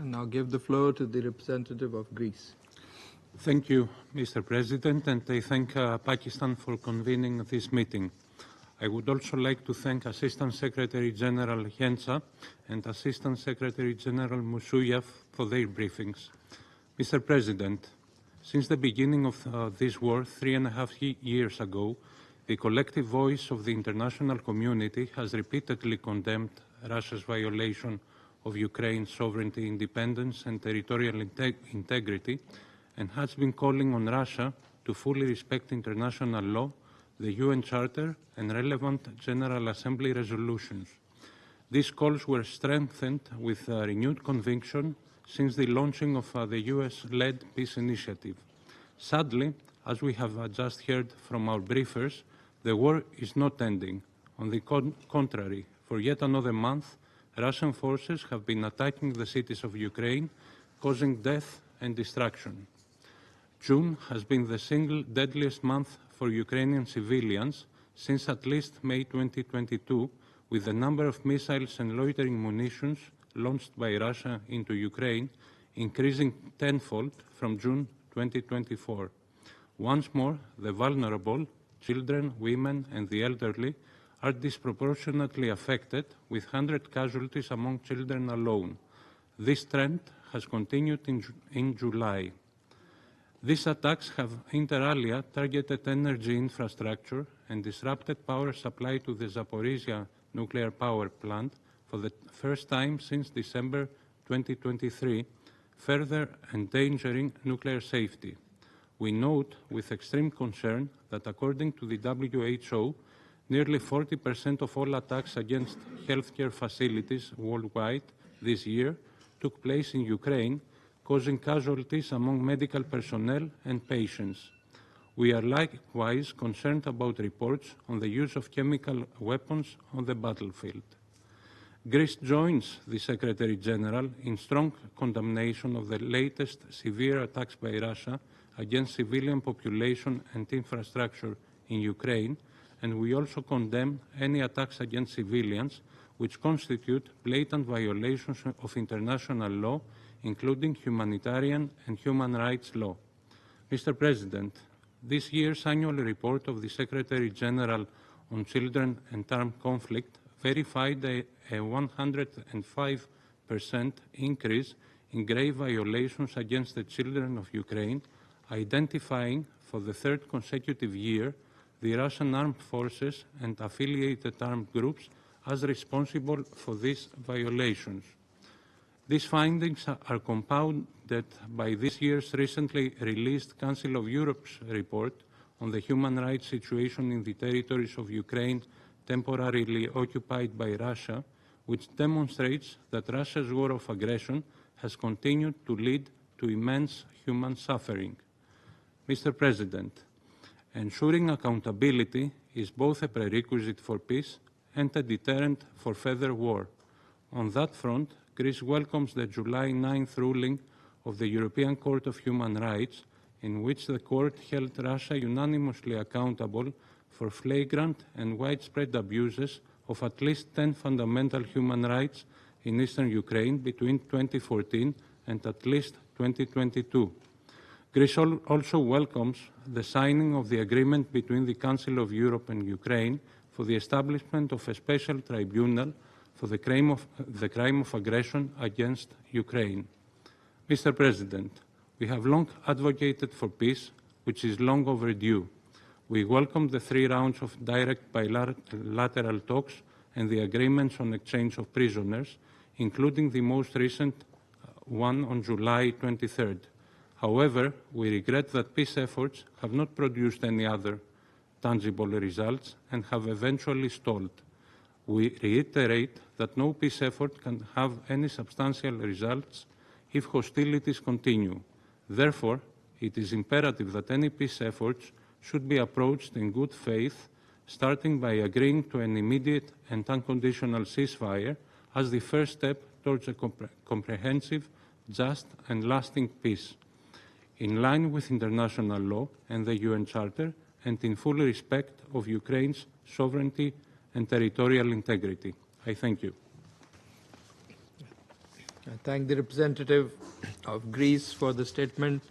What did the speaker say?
and now give the floor to the representative of Greece. Thank you, Mr. President, and I thank Pakistan for convening this meeting. I would also like to thank Assistant Secretary General Hensa and Assistant Secretary General Musuyev for their briefings. Mr. President, since the beginning of this war 3.5 years ago, the collective voice of the international community has repeatedly condemned Russia's violation of Ukraine's sovereignty, independence and territorial integrity, and has been calling on Russia to fully respect international law, the UN Charter and relevant General Assembly resolutions. These calls were strengthened with renewed conviction since the launching of the US-led peace initiative. Sadly, as we have just heard from our briefers, the war is not ending. On the contrary, for yet another month, Russian forces have been attacking the cities of Ukraine, causing death and destruction. June has been the single deadliest month for Ukrainian civilians since at least May 2022, with the number of missiles and loitering munitions launched by Russia into Ukraine increasing tenfold from June 2024. Once more, the vulnerable, children, women, and the elderly are disproportionately affected, with 100 casualties among children alone. This trend has continued in July. These attacks have inter alia targeted energy infrastructure and disrupted power supply to the Zaporizhia nuclear power plant for the first time since December 2023, further endangering nuclear safety. We note with extreme concern that according to the WHO, nearly 40% of all attacks against healthcare facilities worldwide this year took place in Ukraine, causing casualties among medical personnel and patients. We are likewise concerned about reports on the use of chemical weapons on the battlefield. Greece joins the Secretary General in strong condemnation of the latest severe attacks by Russia against civilian population and infrastructure in Ukraine, and we also condemn any attacks against civilians which constitute blatant violations of international law, including humanitarian and human rights law. Mr. President, this year's annual report of the Secretary General on Children and Armed Conflict verified a 105% increase in grave violations against the children of Ukraine, identifying for the third consecutive year the Russian armed forces and affiliated armed groups as responsible for these violations. These findings are compounded by this year's recently released Council of Europe's report on the human rights situation in the territories of Ukraine temporarily occupied by Russia, which demonstrates that Russia's war of aggression has continued to lead to immense human suffering. Mr. President, ensuring accountability is both a prerequisite for peace and a deterrent for further war. On that front, Greece welcomes the July 9th ruling of the European Court of Human Rights, in which the court held Russia unanimously accountable for flagrant and widespread abuses of at least 10 fundamental human rights in eastern Ukraine between 2014 and at least 2022. Greece also welcomes the signing of the agreement between the Council of Europe and Ukraine for the establishment of a special tribunal for the crime of aggression against Ukraine. Mr. President, we have long advocated for peace, which is long overdue. We welcome the 3 rounds of direct bilateral talks and the agreements on exchange of prisoners, including the most recent one on July 23rd. However, we regret that peace efforts have not produced any other tangible results and have eventually stalled. We reiterate that no peace effort can have any substantial results if hostilities continue. Therefore, it is imperative that any peace efforts should be approached in good faith, starting by agreeing to an immediate and unconditional ceasefire as the first step towards a comprehensive, just and lasting peace, in line with international law and the UN Charter, and in full respect of Ukraine's sovereignty and territorial integrity. I thank you. I thank the representative of Greece for the statement